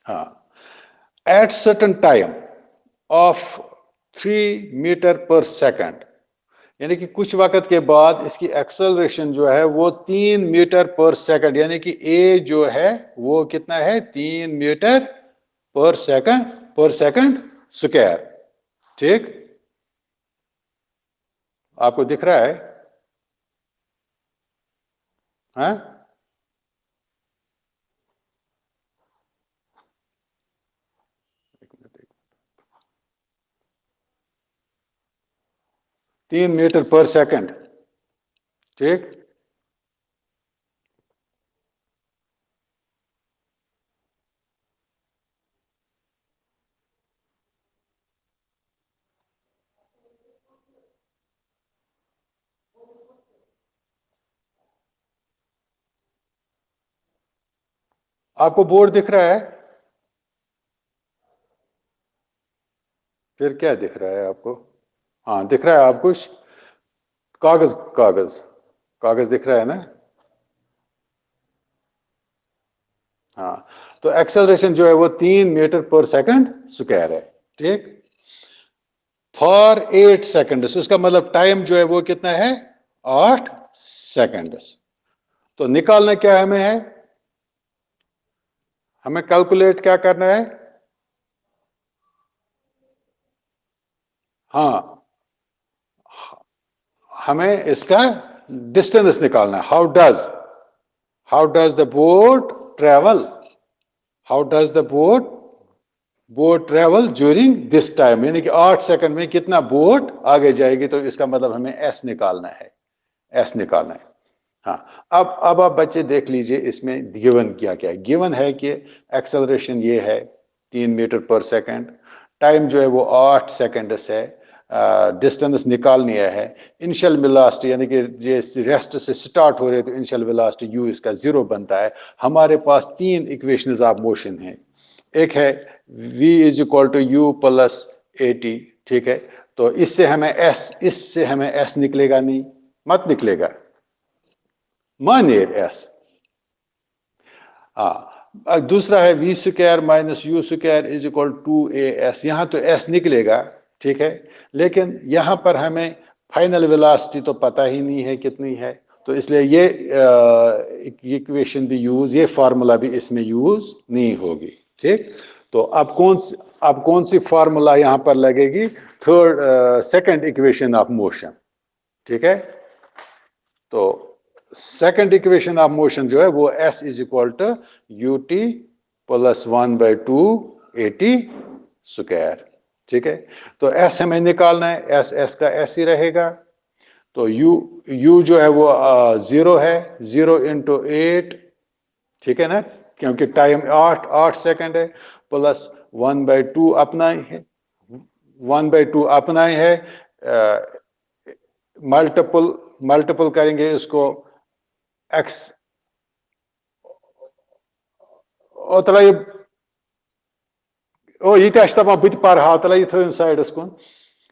हाँ, at certain time of 3 metre पर second, यानी कि कुछ वक्त के बाद इसकी एक्सेलरेशन जो है वो 3 मीटर पर सेकंड, यानी कि ए जो है वो कितना है 3 मीटर पर सेकंड स्क्वायर। ठीक, आपको दिख रहा है? हाँ, 3 मीटर पर सेकंड। ठीक, आपको बोर्ड दिख रहा है? फिर क्या दिख रहा है आपको? हाँ, दिख रहा है आपको? कागज, कागज, कागज दिख रहा है ना? हाँ, तो एक्सेलरेशन जो है वो 3 मीटर पर सेकंड स्क्वायर है। ठीक, फॉर 8 सेकंड, उसका मतलब टाइम जो है वो कितना है? 8 सेकंड। तो निकालना क्या हमें है? हमें कैलकुलेट क्या करना है? हाँ, हमें इसका डिस्टेंस निकालना है। How does the boat travel, how does the boat travel during this time, यानी कि 8 सेकंड में कितना बोट आगे जाएगी, तो इसका मतलब हमें एस निकालना है। एस निकालना है। हाँ, अब आप बच्चे देख लीजिए इसमें गिवन क्या क्या है। गिवन है कि एक्सेलरेशन ये है 3 मीटर पर सेकंड, टाइम जो है वो 8 सेकंड है, डिस्टेंस निकालनी है। इनिशियल वेलोसिटी यानी कि ये रेस्ट से स्टार्ट हो रहे तो इनिशियल वेलोसिटी यू इसका 0 बनता है। हमारे पास 3 इक्वेशंस ऑफ मोशन हैं। एक है v is equal to u plus a t. ठीक है, तो इससे हमें एस निकलेगा नहीं, मत निकलेगा, मानिए एस। हाँ, दूसरा है v square minus u square is equal to a s, यहाँ तो एस निकलेगा। ठीक है, लेकिन यहाँ पर हमें फाइनल वेलोसिटी तो पता ही नहीं है कितनी है, तो इसलिए ये इक्वेशन भी यूज, ये फार्मूला भी इसमें यूज नहीं होगी। ठीक, तो अब कौन सी फार्मूला यहाँ पर लगेगी? Second equation of motion. ठीक है, तो सेकंड इक्वेशन ऑफ मोशन जो है वो s is equal to u t plus 1/2 a t square. ठीक है, तो एस हमें निकालना है, एस एस का एस ही रहेगा। तो यू जो है वो 0 है, 0 × 8। ठीक है ना, क्योंकि टाइम 8 सेकंड है, प्लस 1/2 अपना ही है, 1/2 अपना ही है। मल्टीपल मल्टीपल करेंगे इसको एक्स, तला ये ओ ये तपा बुत पर तला ये थो साइडस कुन।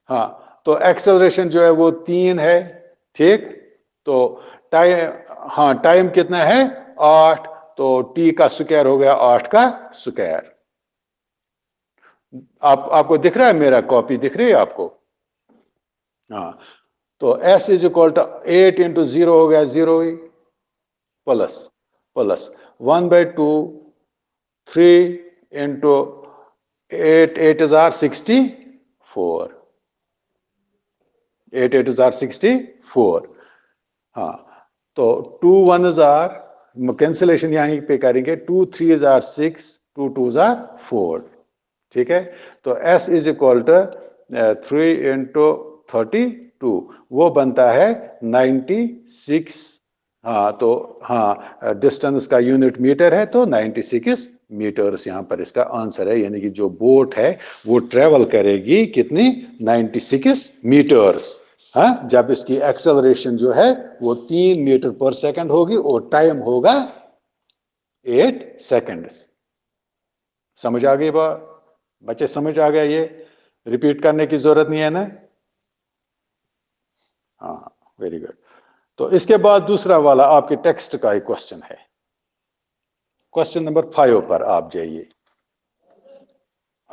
हाँ, तो एक्सेलरेशन जो है वो 3 है। ठीक, तो टाइम, हाँ टाइम कितना है? 8, तो टी का स्क्वायर हो गया 8 का स्क्वायर। आपको दिख रहा है? मेरा कॉपी दिख रही है आपको? हाँ, तो एस इज इक्वल टू 8 × 0 हो गया 0 ही, plus plus 1/2, 3 × 8, 8 is are 64, 8 is are 64। हाँ, तो 2 1s are कैंसिलेशन यहीं पे करेंगे, 2 3s are 6, 2 2s are 4। ठीक है, तो S इज इक्वल टू 3 × 32, वो बनता है 96। हाँ, तो हाँ डिस्टेंस का यूनिट मीटर है, तो 96 मीटर्स यहाँ पर इसका आंसर है। यानी कि जो बोट है वो ट्रेवल करेगी कितनी? 96 मीटर्स। हाँ, जब इसकी एक्सेलरेशन जो है वो 3 मीटर पर सेकंड होगी और टाइम होगा 8 सेकंड। समझ आ गई बात? बच्चे समझ आ गया? ये रिपीट करने की जरूरत नहीं है ना? हाँ, वेरी गुड। तो इसके बाद दूसरा वाला आपके टेक्स्ट का एक क्वेश्चन है। क्वेश्चन नंबर 5 पर आप जाइए।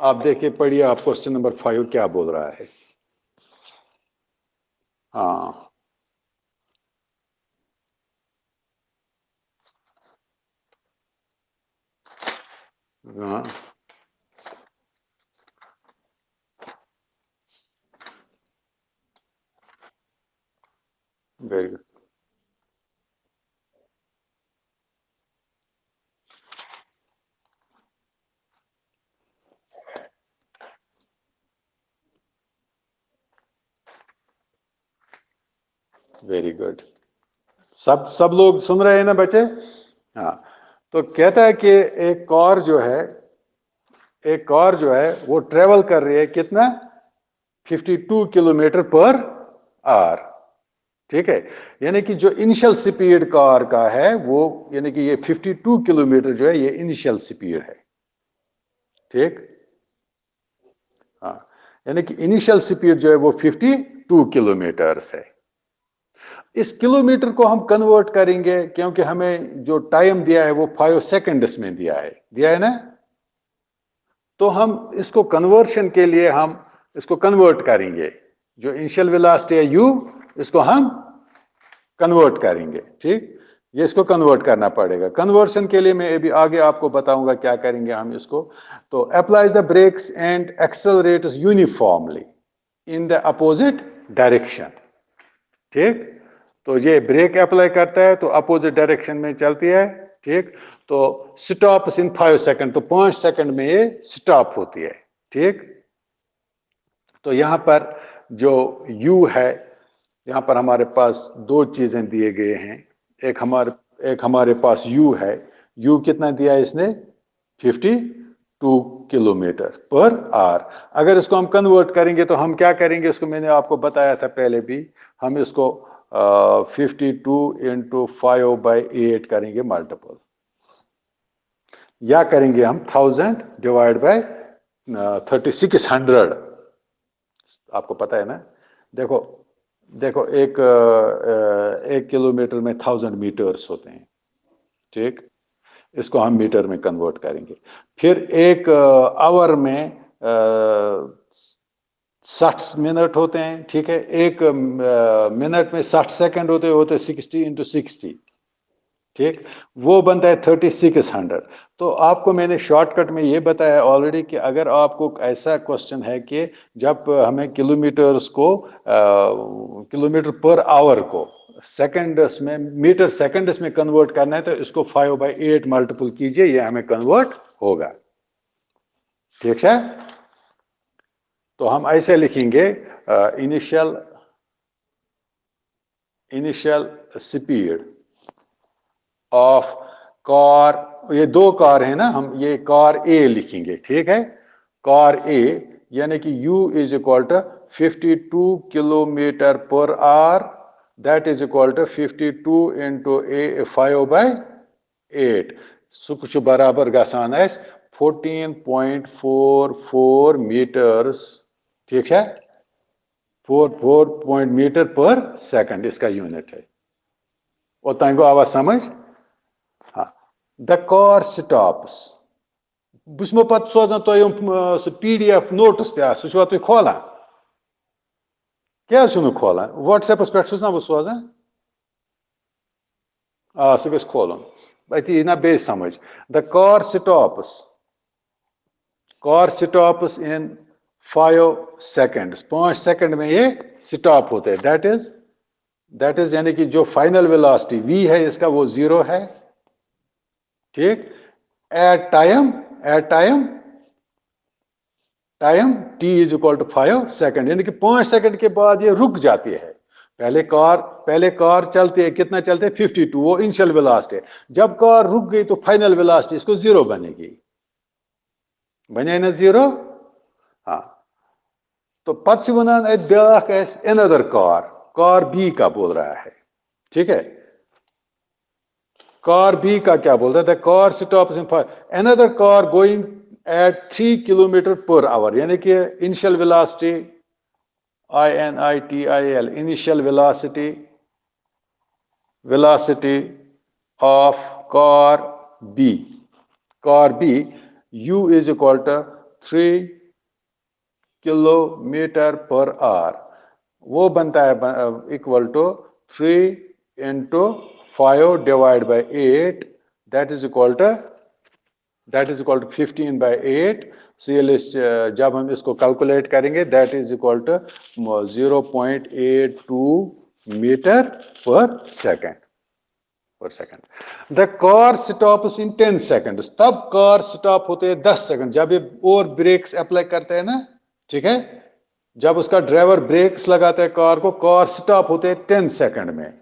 आप देखिए, पढ़िए, आप क्वेश्चन नंबर 5 क्या बोल रहा है। हाँ हाँ, वेरी गुड, वेरी गुड। सब सब लोग सुन रहे हैं ना बच्चे? हाँ, तो कहता है कि एक कार जो है, एक कार जो है वो ट्रेवल कर रही है कितना, 52 किलोमीटर पर आवर। ठीक है, यानी कि जो इनिशियल स्पीड कार का है वो, यानी कि ये 52 किलोमीटर जो है ये इनिशियल स्पीड है। ठीक, हाँ, यानी कि इनिशियल स्पीड जो है वो 52 किलोमीटर है। इस किलोमीटर को हम कन्वर्ट करेंगे, क्योंकि हमें जो टाइम दिया है वो 5 सेकंड्स में दिया है ना। तो हम इसको कन्वर्शन के लिए हम इसको कन्वर्ट करेंगे, जो इनिशियल वेलोसिटी है u, इसको हम कन्वर्ट करेंगे। ठीक, ये इसको कन्वर्ट करना पड़ेगा। कन्वर्शन के लिए मैं अभी आगे आपको बताऊंगा क्या करेंगे हम इसको। तो applies the brakes and accelerates uniformly in the opposite direction. ठीक, तो ये ब्रेक अप्लाई करता है तो अपोजिट डायरेक्शन में चलती है। ठीक, तो स्टॉप इन 5 सेकंड, तो 5 सेकंड में ये स्टॉप होती है। ठीक, तो यहां पर जो u है, यहां पर हमारे पास दो चीजें दिए गए हैं। एक हमारे पास u है। u कितना दिया है इसने, 52 किलोमीटर पर आवर। अगर इसको हम कन्वर्ट करेंगे तो हम क्या करेंगे, इसको मैंने आपको बताया था पहले भी। हम इसको 52 इंटू 5/8 करेंगे मल्टीपल, या करेंगे हम 1000 डिवाइड बाय 3600। आपको पता है ना। देखो, देखो, एक किलोमीटर में 1000 मीटर्स होते हैं। ठीक, इसको हम मीटर में कन्वर्ट करेंगे। फिर एक आवर में 60 मिनट होते हैं। ठीक है, एक मिनट में 60 सेकंड होते 60 × 60। ठीक, वो बनता है 3600। तो आपको मैंने शॉर्टकट में ये बताया ऑलरेडी कि अगर आपको ऐसा क्वेश्चन है कि जब हमें किलोमीटर्स को किलोमीटर पर आवर को सेकंड्स में, मीटर सेकंड्स में कन्वर्ट करना है, तो इसको 5/8 मल्टीपल कीजिए, ये हमें कन्वर्ट होगा। ठीक है, तो हम ऐसे लिखेंगे, initial initial speed of car, ये दो कार है ना, हम ये कार ए लिखेंगे। ठीक है, कार ए, यानी कि u is equal to 52 kilometre पर hour, that is equal to 52 into 5/8। So कुछ बराबर गसान 14.44 मीटर्स। ठीक है, 44 मीटर पर सेकंड इसका यूनिट है। उतना को आवाज समझ? हाँ, द कार स्टॉप्स। बस मो पत सोजान तो PDF नोट्स सह तुम खोलान, क्या खोलान? व्हाट्सएपस पे ना बह सोजान, सह गो खोलन, अति यी ना बे समझ। The car stops in 5 seconds, 5 second में ये स्टॉप होते हैं। दैट इज यानी कि जो फाइनल वेलोसिटी v है इसका वो 0 है। ठीक, at time t is equal to 5 second, यानी कि 5 सेकंड के बाद ये रुक जाती है। पहले कार चलती है, कितना चलते हैं, 52, वो इनिशियल वेलोसिटी है। जब कार रुक गई तो फाइनल वेलोसिटी इसको 0 बनेगी, बने ना 0। हाँ, तो पत वनान ब्याख एनदर कार बी का बोल रहा है। ठीक है, कार बी का क्या बोल रहा है, the car stops in another car going at 3 kilometre पर आवर, यानी कि initial velocity INITIL, initial velocity of car B, u is equal to 3 km/h, वो बनता है equal to 3 into 5 divided by 8, that is equal to 15/8. So जब हम इसको calculate करेंगे that is equal to 0.82 meter per second. The car stops in 10 seconds. तब car stop होते हैं 10 सेकंड जब ये और ब्रेक्स अप्लाई करते हैं ना, ठीक है, जब उसका ड्राइवर ब्रेक्स लगाता है कार को, कार स्टॉप होते हैं 10 सेकंड में.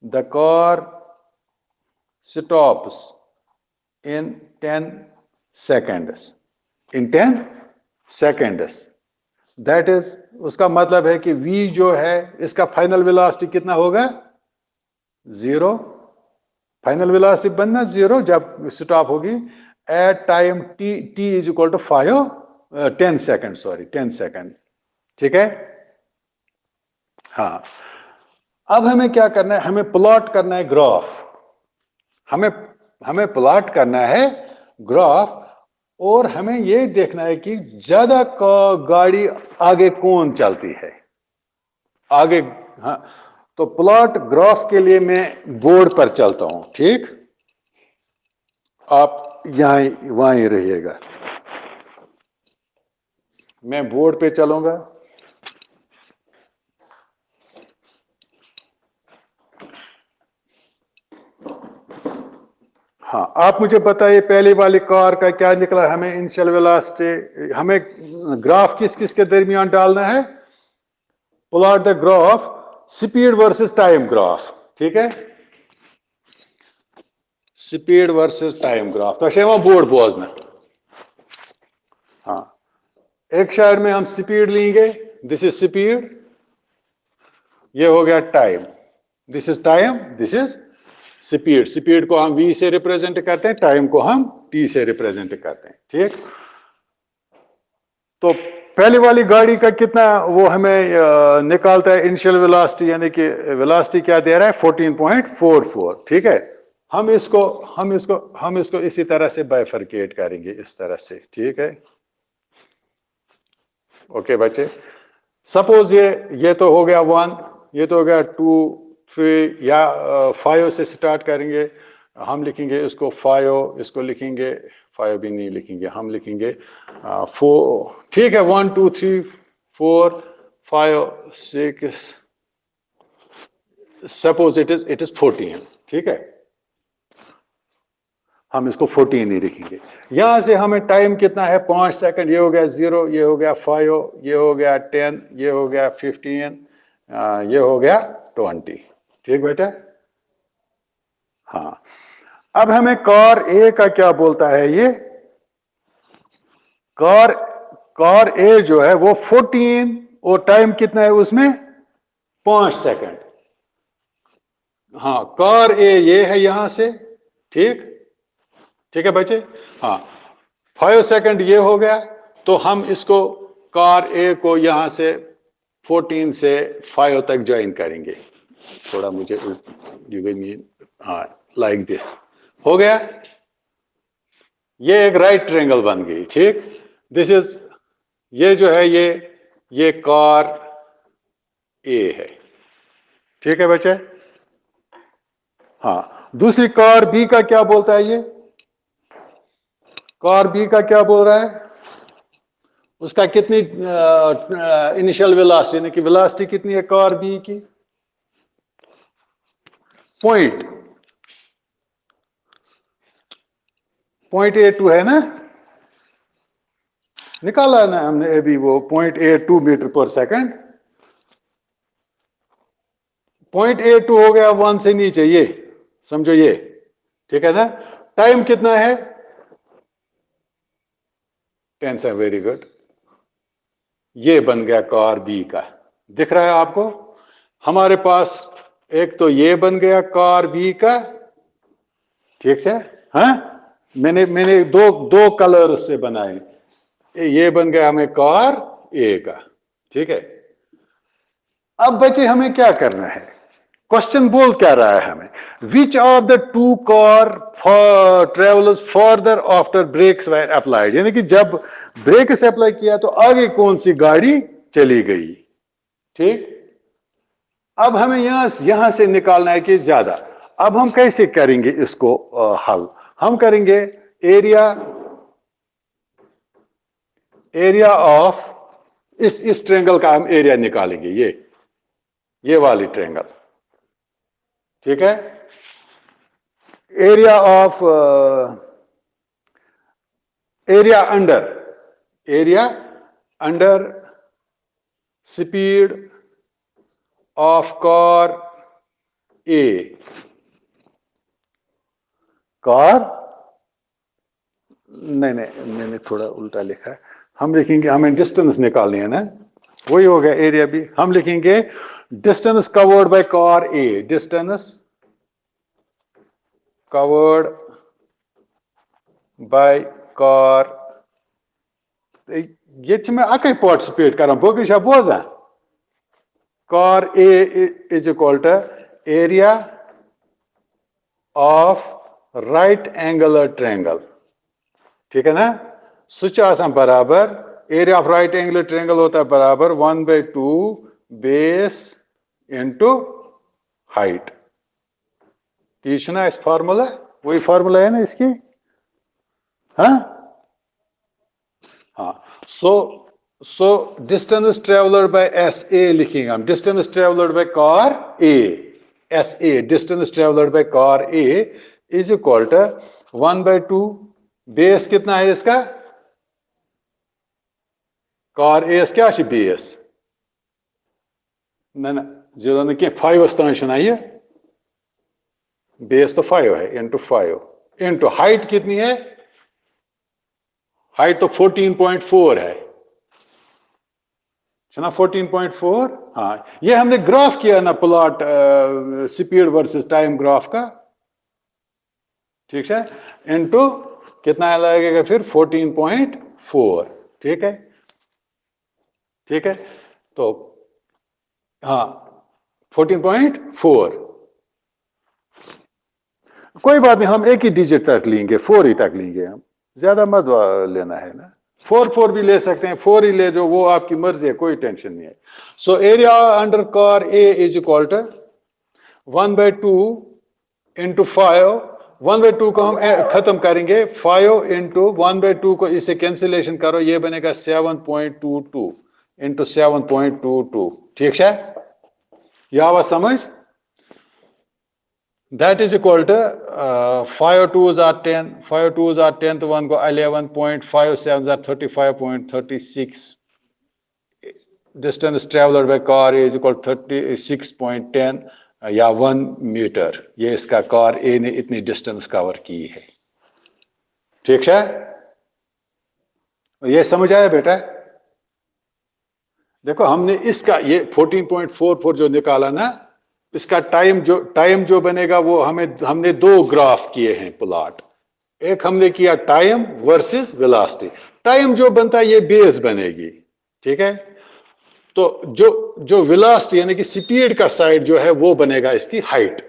The car stops in 10 seconds. In 10 seconds. That is, उसका मतलब है कि v जो है इसका फाइनल वेलोसिटी कितना होगा? 0. फाइनल वेलोसिटी बनना 0 जब स्टॉप होगी at time t is equal to 10 second, sorry 10 second. ठीक है. हाँ, अब हमें क्या करना है? हमें प्लॉट करना है ग्राफ. हमें प्लॉट करना है ग्राफ और हमें यह देखना है कि ज्यादा गाड़ी आगे कौन चलती है आगे. हाँ, तो प्लॉट ग्राफ के लिए मैं बोर्ड पर चलता हूं. ठीक, आप यहां वहीं रहिएगा, मैं बोर्ड पे चलूंगा. हाँ, आप मुझे बताइए पहली वाली कार का क्या निकला? हमें इनिशियल वेलोसिटी, हमें ग्राफ किस किस के दरमियान डालना है? Plot the graph speed versus time graph. ठीक है, स्पीड वर्सेस टाइम ग्राफ. तो बोर्ड बोजना. हाँ, एक साइड में हम स्पीड लेंगे, दिस इज स्पीड, ये हो गया time, this is time, this is speed. Speed को हम v से रिप्रेजेंट करते हैं, टाइम को हम t से रिप्रेजेंट करते हैं. ठीक, तो पहली वाली गाड़ी का कितना वो हमें निकालता है इनिशियल वेलोसिटी, यानी कि वेलोसिटी क्या दे रहा है? 14.44. ठीक है, हम इसको इसी तरह से बाइफरकेट करेंगे, इस तरह से. ठीक है, ओके बच्चे. सपोज ये तो हो गया 1, ये तो हो गया 2, 3 या 5 से स्टार्ट करेंगे. हम लिखेंगे इसको 5, इसको लिखेंगे 5 भी नहीं लिखेंगे, हम लिखेंगे 4. ठीक है, 1 2 3 4 5 6, सपोज इट इज 14. ठीक है, हम इसको 14 नहीं लिखेंगे. यहां से हमें टाइम कितना है? 5 सेकंड. ये हो गया 0, ये हो गया 5, ये हो गया 10, ये हो गया 15, ये हो गया 20. ठीक बेटा. हाँ, अब हमें कार ए का क्या बोलता है? ये कार ए जो है वो 14 और टाइम कितना है उसमें? 5 सेकंड. हाँ, कार ए ये है यहां से. ठीक है बच्चे. हाँ, 5 सेकंड ये हो गया. तो हम इसको कार ए को यहां से 14 से 5 तक ज्वाइन करेंगे. थोड़ा मुझे हाँ, लाइक दिस हो गया. ये एक राइट ट्रायंगल बन गई. ठीक, दिस इज, ये जो है ये कार ए है. ठीक है बच्चे. हाँ, दूसरी कार बी का क्या बोलता है? ये कार बी का क्या बोल रहा है? उसका कितनी इनिशियल वेलोसिटी, यानी कि वेलोसिटी कितनी है कार बी की? 0.82 है ना, निकाला ना हमने अभी वो 0.82 मीटर पर सेकंड. 0.82 हो गया 1 से नीचे, ये समझो ये. ठीक है ना. टाइम कितना है? 10 से. Very good. ये बन गया कार बी का. दिख रहा है आपको? हमारे पास एक तो ये बन गया कार बी का. ठीक है. हाँ, मैंने दो कलर से बनाए. ये बन गया हमें कार ए का. ठीक है. अब बच्चे हमें क्या करना है? क्वेश्चन बोल क्या रहा है हमें, which of the two car travels further after brakes were applied, यानी कि जब ब्रेक्स अप्लाई किया तो आगे कौन सी गाड़ी चली गई। ठीक, अब हमें यहां से निकालना है कि ज्यादा। अब हम कैसे करेंगे इसको हल, हम करेंगे एरिया ऑफ इस ट्रेंगल का हम एरिया निकालेंगे, ये वाली ट्रेंगल। ठीक है, area of area under speed of car A, car नहीं मैंने थोड़ा उल्टा लिखा है, हम लिखेंगे, हमें डिस्टेंस निकालनी है ना, वही हो गया एरिया भी, हम लिखेंगे distance covered by car a, distance covered by car, ये मैं अकै पार्टिसिपेट कर बोजा बोजा, car A is equal to area of right angle triangle. ठीक है ना, सुच आसान बराबर area of right angle triangle होता है बराबर 1/2 बेस इंटू हाइट। ना इस फार्मूला, वही फार्मूला है ना इसकी। हाँ हाँ, so distance travelled by S A लिखेंगे हम, distance travelled by car A, S A distance travelled by car A is equal to 1/2 base कितना है इसका, कार एस क्या बेस ना जीरो ने 5 तान ये बेस तो 5 है, इंटू 5 इंटू हाइट कितनी है, हाइट तो 14.4 है ना, 14.4। हाँ, ये हमने ग्राफ किया ना plot speed versus time graph का। ठीक है, इनटू कितना लगेगा फिर 14.4। ठीक है, ठीक है, तो हाँ 14.4, कोई बात नहीं, हम एक ही डिजिट तक लेंगे, 4 ही तक लेंगे, हम ज्यादा मत लेना है ना, 4 भी ले सकते हैं, 4 ही ले जो, वो आपकी मर्जी है, कोई टेंशन नहीं है। So area under car A is equal to 1/2 into 5, 1/2 को हम खत्म करेंगे, 5 इंटू 1/2 को इसे कैंसिलेशन करो, ये बनेगा 7.22 इंटू 7.22। ठीक है, यह आवाज समझ, that is equal to 5 2s are 10, 5 2s are 10 तो 1 को 11.57 are 35.36, distance traveled by car is equal to 36.10 या 1 मीटर, ये इसका कार ए ने इतनी डिस्टेंस कवर की है। ठीक है, ये समझ आया बेटा। देखो हमने इसका ये 14.44 जो निकाला ना, इसका टाइम जो बनेगा वो हमने 2 ग्राफ किए हैं प्लॉट, एक हमने किया टाइम वर्सेस वेलोसिटी, टाइम जो बनता है ये बेस बनेगी। ठीक है, तो जो वेलोसिटी यानी कि स्पीड का साइड जो है वो बनेगा इसकी हाइट।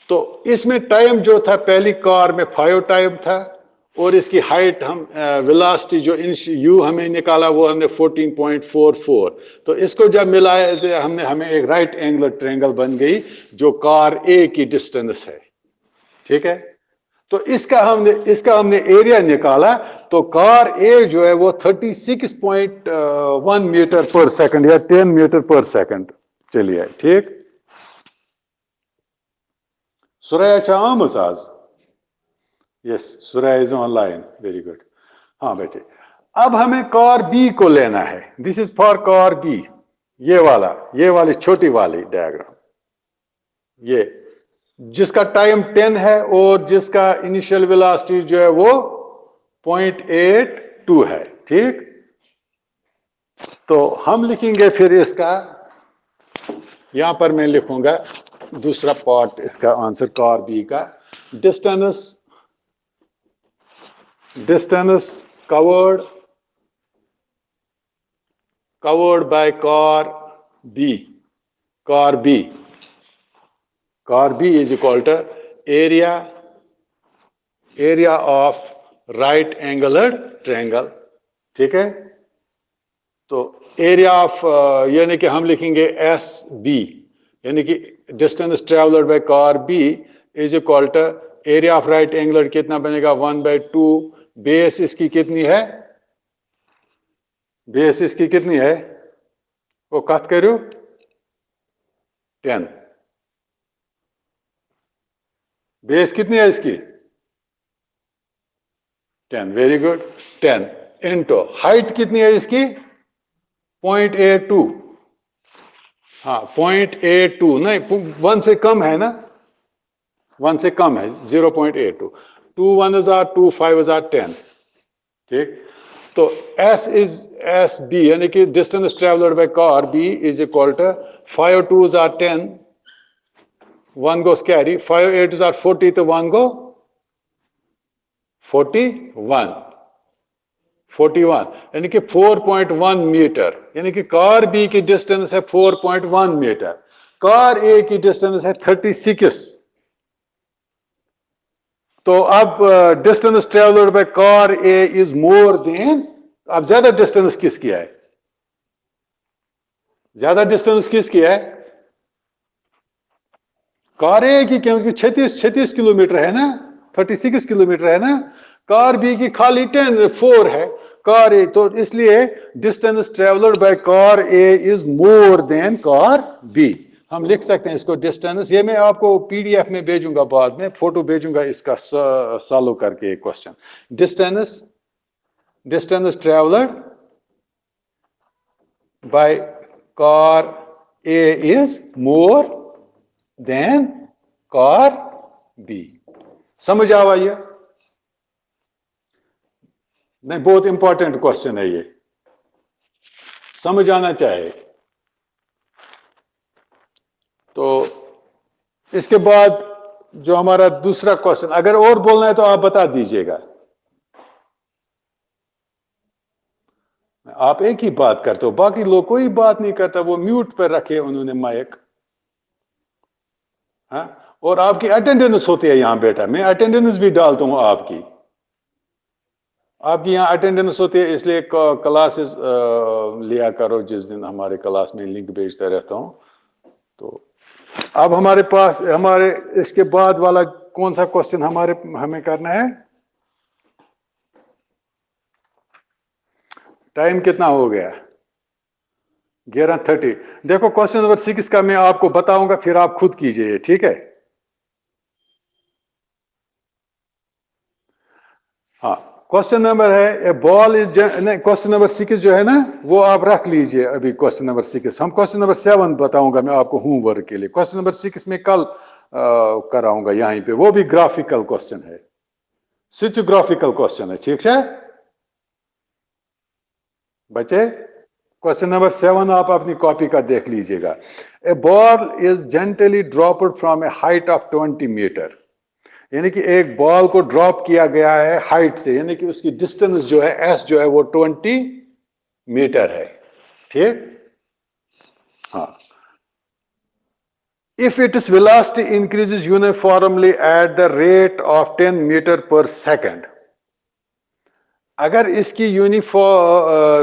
तो इसमें टाइम जो था पहली कार में 5 टाइम था, और इसकी हाइट हम वेलोसिटी जो यू हमें निकाला वो हमने 14.44, तो इसको जब मिलाया तो हमें एक राइट एंगल ट्रायंगल बन गई जो कार ए की डिस्टेंस है। ठीक है, तो इसका हमने एरिया निकाला, तो कार ए जो है वो 36.1 मीटर पर सेकंड या 10 मीटर पर सेकंड चली है। ठीक, सुरैया आमज आज, yes Suraiya is online, very good. हाँ बेटे, अब हमें कार बी को लेना है, this is for car b, ये वाली छोटी वाली डायग्राम, ये जिसका टाइम 10 है और जिसका इनिशियल वेलोसिटी जो है वो 0.82 है। ठीक, तो हम लिखेंगे फिर इसका, यहां पर मैं लिखूंगा दूसरा पार्ट इसका आंसर कार बी का, distance covered by car B, car B. Car B is equal to area of right angular triangle. ठीक है, तो एरिया ऑफ यानी कि हम लिखेंगे एस बी, यानी कि distance travelled by car B is equal to area of right angular कितना बनेगा 1/2, बेस इसकी कितनी है, बेस इसकी कितनी है वो कत करो 10, बेस कितनी है इसकी 10, वेरी गुड, 10 इंटू हाइट कितनी है इसकी 0.82, हाँ 0.82 नहीं 1 से कम है ना, 1 से कम है 0.82, 2 1 are 2 5 are 10, ठीक, तो एस बी यानी कि distance travelled by car B is equal to 5 2s are 10, 1 goes carry, 5 8s are 40, तो 1 go 41 यानी कि 4.1 मीटर, यानी कि कार बी की डिस्टेंस है 4.1 मीटर, कार ए की डिस्टेंस है 36, तो अब distance travelled by car A is more then, अब ज्यादा डिस्टेंस किसकी है, ज्यादा डिस्टेंस किसकी है कार ए की, क्योंकि 36 किलोमीटर है ना, 36 किलोमीटर है ना, कार बी की खाली 4 है, कार ए, तो इसलिए distance travelled by car A is more than car b. हम लिख सकते हैं इसको डिस्टेंस, ये मैं आपको पीडीएफ में भेजूंगा, बाद में फोटो भेजूंगा इसका सॉल्व करके एक question, distance travelled by car A is more than car b. समझ आवा ये नहीं, बहुत इंपॉर्टेंट क्वेश्चन है ये, समझ आना चाहिए। तो इसके बाद जो हमारा दूसरा क्वेश्चन, अगर और बोलना है तो आप बता दीजिएगा, आप एक ही बात करते हो, बाकी लोग कोई बात नहीं करता, वो म्यूट पर रखे उन्होंने माइक, हाँ, और आपकी अटेंडेंस होती है यहां बेटा, मैं अटेंडेंस भी डालता हूं आपकी यहां अटेंडेंस होती है, इसलिए क्लासेस लिया करो, जिस दिन हमारे क्लास में लिंक भेजता रहता हूं। तो अब हमारे पास हमारे इसके बाद वाला कौन सा क्वेश्चन हमें करना है, टाइम कितना हो गया 11:30। देखो क्वेश्चन नंबर 6 का मैं आपको बताऊंगा, फिर आप खुद कीजिए, ठीक है। हाँ, क्वेश्चन नंबर है ए बॉल इज, नहीं क्वेश्चन नंबर 6 जो है ना वो आप रख लीजिए अभी, क्वेश्चन नंबर 6 हम क्वेश्चन नंबर 7 बताऊंगा मैं आपको होमवर्क के लिए, क्वेश्चन नंबर 6 में कल कराऊंगा यहीं पे, वो भी ग्राफिकल क्वेश्चन है, स्विच ग्राफिकल क्वेश्चन है, ठीक है बच्चे। क्वेश्चन नंबर 7 आप अपनी कॉपी का देख लीजिएगा। A ball is gently dropped from a height of 20 metre, यानी कि एक बॉल को ड्रॉप किया गया है हाइट से, यानी कि उसकी डिस्टेंस जो है एस जो है वो 20 मीटर है, ठीक, हाँ। If its velocity increases uniformly at the rate of 10 metre पर सेकंड, अगर इसकी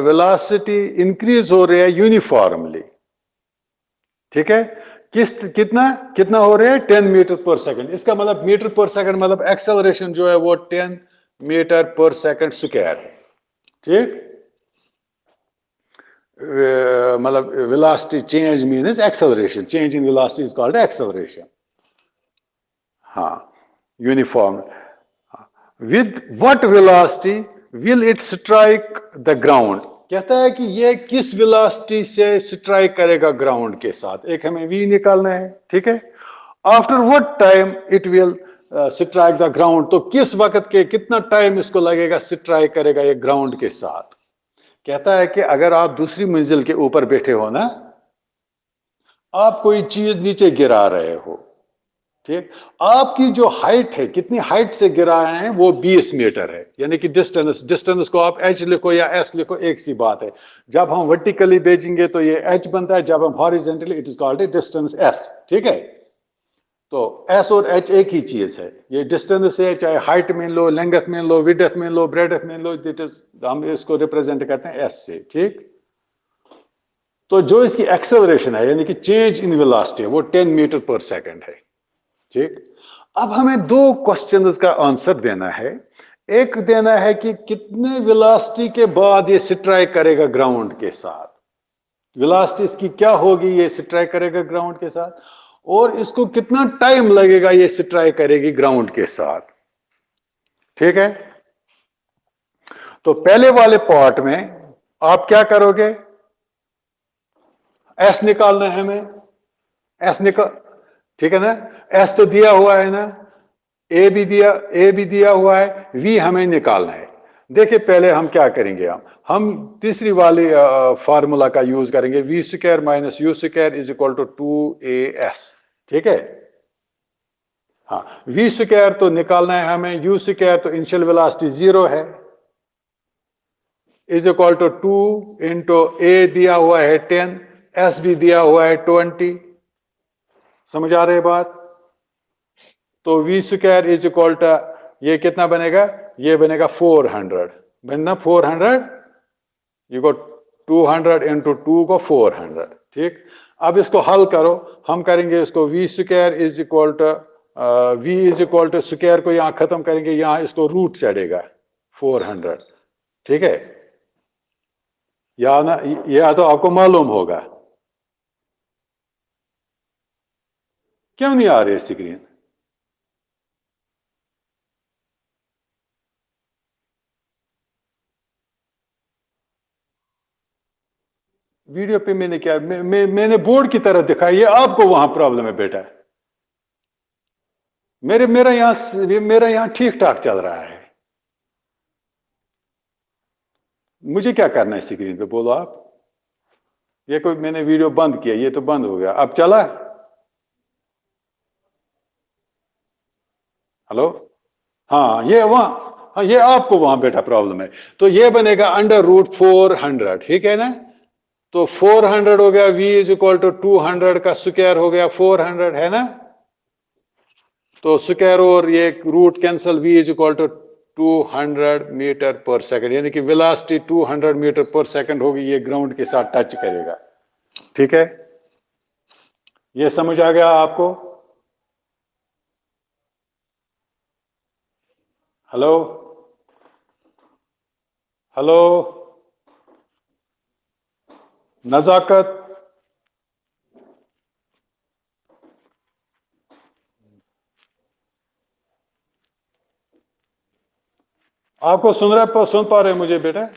वेलोसिटी इंक्रीज हो रही है यूनिफॉर्मली, ठीक है, कितना हो रहा है 10 मीटर पर सेकंड, इसका मतलब मीटर पर सेकंड मतलब एक्सेलरेशन जो है वो 10 मीटर पर सेकंड स्क्वायर है, ठीक, मतलब velocity change means acceleration, change in velocity is called acceleration, हाँ uniform. With what velocity will it strike the ground, कहता है कि ये किस वेलोसिटी से स्ट्राइक करेगा ग्राउंड के साथ, एक हमें वी निकालना है, ठीक है। After what time it will strike the ground, तो किस वक्त के कितना टाइम इसको लगेगा स्ट्राइक करेगा ये ग्राउंड के साथ। कहता है कि अगर आप दूसरी मंजिल के ऊपर बैठे हो ना, आप कोई चीज नीचे गिरा रहे हो, ठीक, आपकी जो हाइट है, कितनी हाइट से गिरा है, वो 20 मीटर है, यानी कि डिस्टेंस, डिस्टेंस को आप h लिखो या s लिखो, एक सी बात है। जब हम वर्टिकली भेजेंगे तो ये h बनता है, जब हम horizontally it is called a distance s। ठीक है, तो s और h एक ही चीज है, ये डिस्टेंस है, चाहे हाइट में लो, लेंथ में लो, विड्थ में लो, ब्रेड्थ में लो, इट इज, हम इसको रिप्रेजेंट करते हैं s से। ठीक, तो जो इसकी एक्सेलरेशन है, यानी कि चेंज इन वेलोसिटी, वो 10 मीटर पर सेकंड है। ठीक, अब हमें दो क्वेश्चंस का आंसर देना है। एक देना है कि कितने वेलोसिटी के बाद ये स्ट्राइक करेगा ग्राउंड के साथ, वेलोसिटी इसकी क्या होगी, ये स्ट्राइक करेगा ग्राउंड के साथ, और इसको कितना टाइम लगेगा ये स्ट्राइक करेगी ग्राउंड के साथ। ठीक है, तो पहले वाले पार्ट में आप क्या करोगे, एस निकालना है हमें, एस निकाल, ठीक है ना, एस तो दिया हुआ है ना, ए भी दिया हुआ है, वी हमें निकालना है। देखिए पहले हम क्या करेंगे, हम तीसरी वाली फार्मूला का यूज करेंगे, v square minus u square is equal to 2as। ठीक है, हाँ, वी स्क्वायर तो निकालना है हमें, यू स्क्वायर तो इनिशियल वेलोसिटी 0 है, इज इक्वल टू 2 इंटू ए दिया हुआ है 10, एस भी दिया हुआ है 20। समझ आ रही बात? तो v square is equal to, ये कितना बनेगा, ये बनेगा 400, बनना 400, ये को 200 इंटू 2 को 400। ठीक, अब इसको हल करो, हम करेंगे इसको v square is equal to, v is equal to square को यहां खत्म करेंगे, यहां इसको रूट चढ़ेगा 400। ठीक है, या ना, या तो आपको मालूम होगा, क्यों नहीं आ रही स्क्रीन? वीडियो पे मैंने क्या, मैंने बोर्ड की तरह दिखाई, ये आपको वहां प्रॉब्लम है बेटा, मेरा यहां ठीक ठाक चल रहा है। मुझे क्या करना है स्क्रीन पे, बोलो आप? ये कोई, मैंने वीडियो बंद किया, ये तो बंद हो गया, अब चला? हेलो, हाँ ये वहां, हाँ ये आपको वहां बेटा प्रॉब्लम है। तो ये बनेगा √400, ठीक है ना, तो 400 हो गया, v इज इक्वल टू 200 का स्क्वायर हो गया 400, है ना, तो स्क्वायर और ये root cancel, v is equal to 200 metre पर सेकंड, यानी कि वेलोसिटी 200 मीटर पर सेकंड होगी, ये ग्राउंड के साथ टच करेगा। ठीक है, ये समझ आ गया आपको? हेलो, हेलो, नजाकत, आपको सुन पा रहे हैं मुझे बेटा?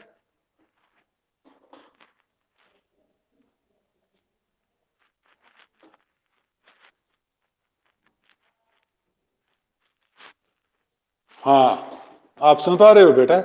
हाँ, आप सुन पा रहे हो बेटा?